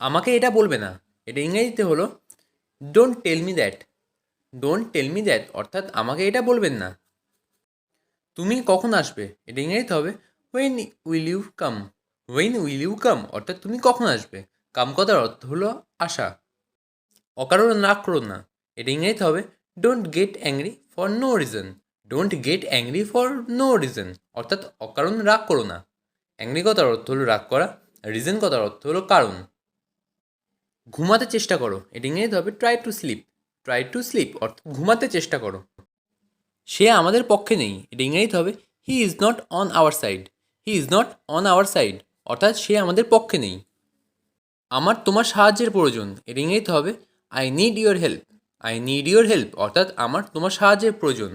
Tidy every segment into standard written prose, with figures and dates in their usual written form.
আমাকে এটা বলবে না, এটা ইংরেজিতে হলো don't tell me that. Don't tell me that অর্থাৎ আমাকে এটা বলবেন না। তুমি কখন আসবে, এটা ইংরেজিতে হবে when will you come. When will you come অর্থাৎ তুমি কখন আসবে। কাম কথার অর্থ হলো আসা। অকারণে রাগ করো না, এটা ইংরেজিতে হবে don't get angry for no reason. Don't get angry for no reason অর্থাৎ অকারণে রাগ করো না। অ্যাংরি কথার অর্থ হলো রাগ করা, রিজন কথার অর্থ হলো কারণ। ঘুমাতে চেষ্টা করো, এটা ইংরেজিতে হবে try to sleep. Try to sleep অর্থাৎ ঘুমাতে চেষ্টা করো। সে আমাদের পক্ষে নেই, এটা ইংরেজিতে হবে he is not on our side. He is not on our side অর্থাৎ সে আমাদের পক্ষে নেই। আমার তোমার সাহায্যের প্রয়োজন, এটা ইংরেজিতে হবে I need your help. I need your help অর্থাৎ আমার তোমার সাহায্যের প্রয়োজন।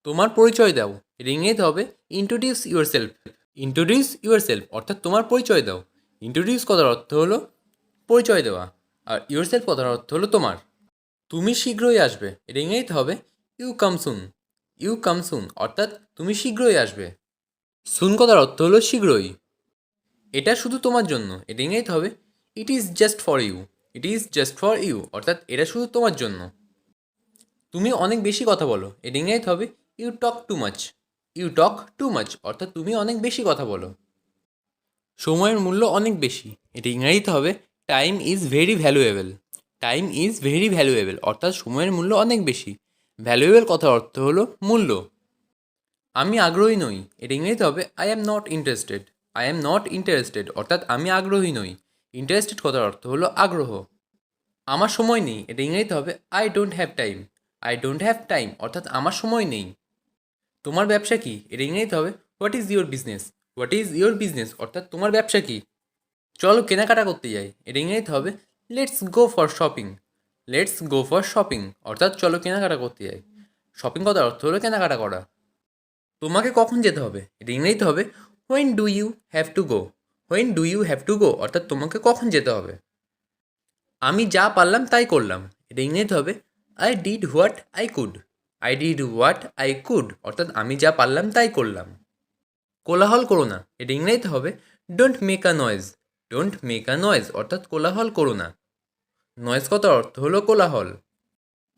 তোমার পরিচয় দাও, এটা ইংরেজিতে হবে introduce your self. Introduce your self অর্থাৎ তোমার পরিচয় দাও। ইন্ট্রোডিউস কথার অর্থ হলো পরিচয় দেওয়া, আর ইউর সেলফ কথার অর্থ হলো তোমার। তুমি শীঘ্রই আসবে, এটা ইংরেজিতে হবে you come soon. You come সুন অর্থাৎ তুমি শীঘ্রই আসবে। সুন কথার অর্থ হলো শীঘ্রই। এটা শুধু তোমার জন্য, এটা ইংরেজিতে হবে it is just for you. It is just for you অর্থাৎ এটা শুধু তোমার জন্য। তুমি অনেক বেশি কথা বলো, এটা ইংরেজিতে হবে you talk too much. You talk too much অর্থাৎ তুমি অনেক বেশি কথা বলো। সময়ের মূল্য অনেক বেশি, এটা ইংরেজিতে হবে time is very valuable. Time is very valuable অর্থাৎ সময়ের মূল্য অনেক বেশি। ভ্যালুয়েবল কথার অর্থ হলো মূল্য। আমি আগ্রহী নই, এটা ইংরেজিতে হবে I am not interested. I am not interested অর্থাৎ আমি আগ্রহী নই। ইন্টারেস্টেড কথার অর্থ হলো আগ্রহ। আমার সময় নেই, এটা ইংরেজিতে হবে I don't have time. I don't have time অর্থাৎ আমার সময় নেই। তোমার ব্যবসা কি, এটা ইংরেজিতে হবে what is your business. What is your business অর্থাৎ তোমার ব্যবসা কি। চলো কেনাকাটা করতে যাই, এটা ইংরেজিতে হবে let's go for shopping. Let's go for shopping অর্থাৎ চলো কেনাকাটা করতে যাই। শপিং কথার অর্থ হলো কেনাকাটা করা। তোমাকে কখন যেতে হবে, এটা ইংরেজিতে হবে when do you have to go. When do you have to go অর্থাৎ তোমাকে কখন যেতে হবে। আমি যা পারলাম তাই করলাম, এটা ইংরেজিতে হবে I did what I could. I did what I could অর্থাৎ আমি যা পারলাম তাই করলাম। কোলাহল করো না, এটা ইংরেজিতে হবে don't make a noise. Don't make a noise অর্থাৎ কোলাহল করো না। নয়েজ কথার অর্থ হলো কোলাহল।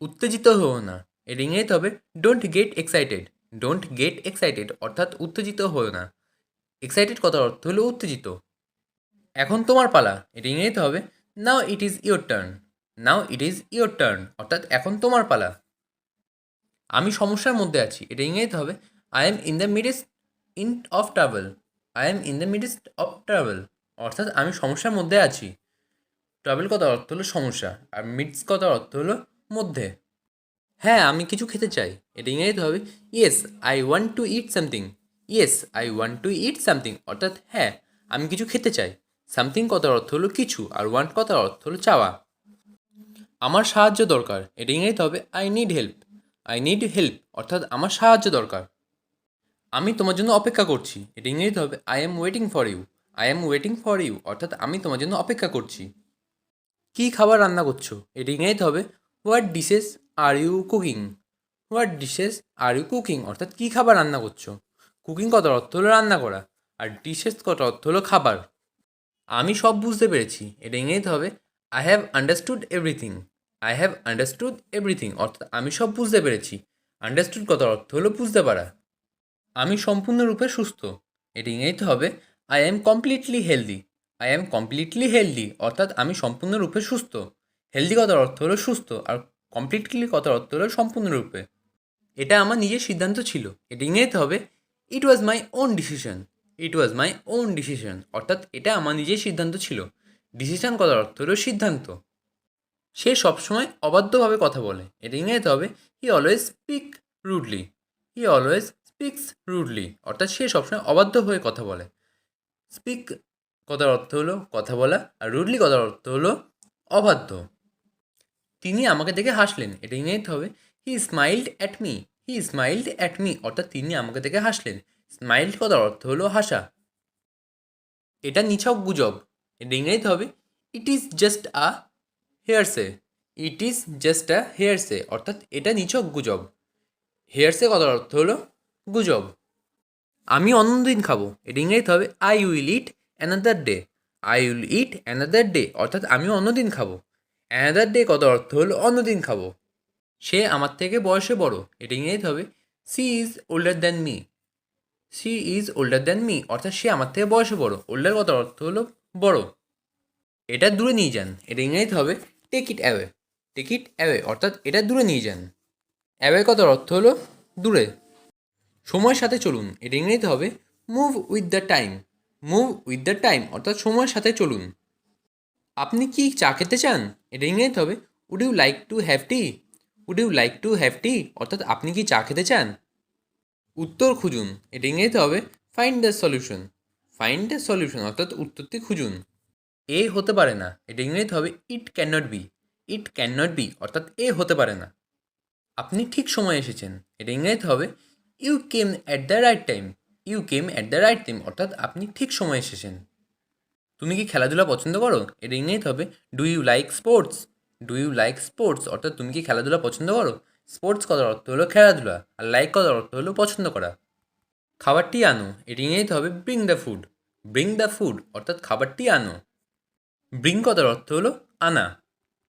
উত্তেজিত হও না, এর ইংরেজিতে হবে don't get excited. Don't get excited অর্থাৎ উত্তেজিত হও না। এক্সাইটেড কথার অর্থ হলো উত্তেজিত। এখন তোমার পালা, এটা ইংরেজিতে হবে now it is your turn. Now it is your turn অর্থাৎ এখন তোমার পালা। আমি সমস্যার মধ্যে আছি, এটা ইংরেজিতে হবে I M in the midst in of travel. I am in the midst of travel অর্থাৎ আমি সমস্যার মধ্যে আছি। ট্রাভেল কথার অর্থ হলো সমস্যা, আর মিডস কথার অর্থ হলো মধ্যে। হ্যাঁ আমি কিছু খেতে চাই, এটা ইংরেজিতে হবে yes I want to it something. Yes I want to it something অর্থাৎ হ্যাঁ আমি কিছু খেতে চাই। সামথিং কথার অর্থ হলো কিছু, আর ওয়ান্ট কথার অর্থ হলো চাওয়া। আমার সাহায্য দরকার, এটা ইংরেজিতে হবে I need help. I need help অর্থাৎ আমার সাহায্য দরকার। আমি তোমার জন্য অপেক্ষা করছি, এটা ইংরেজিতে হবে I am waiting for you. I am waiting for you অর্থাৎ আমি তোমার জন্য অপেক্ষা করছি। কী খাবার রান্না করছো, এটা ইংরেজিতে হবে what dishes are you cooking. What dishes are you cooking অর্থাৎ কী খাবার রান্না করছো। কুকিং কথার অর্থ হলো রান্না করা, আর ডিশেস কথার অর্থ হলো খাবার। আমি সব বুঝতে পেরেছি, এটা ইংরেজিতে হবে I have understood everything. I have understood everything অর্থাৎ আমি সব বুঝতে পেরেছি। আন্ডারস্টুড কথার অর্থ হলো বুঝতে পারা। আমি সম্পূর্ণরূপে সুস্থ, এটা ইংরেজিতে হবে I am completely healthy. I am completely healthy অর্থাৎ আমি সম্পূর্ণরূপে সুস্থ। হেলদি কথার অর্থ হলো সুস্থ, আর কমপ্লিটলি কথার অর্থ হলো সম্পূর্ণরূপে। এটা আমার নিজের সিদ্ধান্ত ছিল, এটা ইংরেজিতে হবে it was my own decision. It was my own decision অর্থাৎ এটা আমার নিজের সিদ্ধান্ত ছিল। ডিসিশন কথার অর্থ হলো সিদ্ধান্ত। সে সবসময় অবাধ্যভাবে কথা বলে, এটা ইংরেজিতে হবে he always speak rudely. He always speaks rudely অর্থাৎ সে সবসময় অবাধ্য হয়ে কথা বলে। স্পিক কথার অর্থ হলো কথা বলা, আর রুডলি কথার অর্থ হলো অবাধ্য। তিনি আমাকে দেখে হাসলেন, এটা ইংরেজিতে হবে he smiled at me. He smiled at me অর্থাৎ তিনি আমাকে দেখে হাসলেন। স্মাইল্ড কথার অর্থ হলো হাসা। এটা নিছক গুজব, এটা ইংরেজিতে হবে it is just a hearsay. It is just a hearsay অর্থাৎ এটা নিছক গুজব। হেয়ারসে কথার অর্থ হলো গুজব। আমি অন্যদিন খাবো, এটা ইংরেজিতে হবে I will it another day. I will it another day অর্থাৎ আমি অন্যদিন খাবো। অ্যানাদার ডে কত অর্থ হলো অন্যদিন খাবো। সে আমার থেকে বয়সে বড়, এটা ইংরেজিতে হবে she is older than me. She is older than me অর্থাৎ সে আমার থেকে বয়সে বড়। ওল্ডার কত অর্থ হলো বড়। এটা দূরে নিয়ে যান, এটা ইংরেজিতে হবে take it away. Take it away অর্থাৎ এটা দূরে নিয়ে যান। অ্যাওয়ে কত অর্থ হলো দূরে। সময়ের সাথে চলুন, এটা ইংরেজিতে হবে move with the time. Move with the time অর্থাৎ সময়ের সাথে চলুন। আপনি কি চা খেতে চান, এটা ইংরেজিতে হবে would you like to have tea. Would you like to have tea অর্থাৎ আপনি কি চা খেতে চান। উত্তর খুঁজুন, এটা ইংরেজিতে হবে find the solution. Find the solution অর্থাৎ উত্তরটি খুঁজুন। এ হতে পারে না, এটা ইংরেজিতে হবে it can not be. It can not be অর্থাৎ এ হতে পারে না। আপনি ঠিক সময়ে এসেছেন, এটা ইংরেজিতে হবে you came at the right time. You came at the right time অর্থাৎ আপনি ঠিক সময়ে এসেছেন। তুমি কি খেলাধুলা পছন্দ করো, এটা ইংরেজিতে হবে do you like sports. Do you like sports অর্থাৎ তুমি কি খেলাধুলা পছন্দ করো। স্পোর্টস করার অর্থ হলো খেলাধুলা, আর লাইক করার অর্থ হলো পছন্দ করা। খাবারটি আনো, এটা ইংরেজিতে হবে bring the food. Bring the food অর্থাৎ খাবারটি আনো। ব্রিং কথার অর্থ হলো আনা।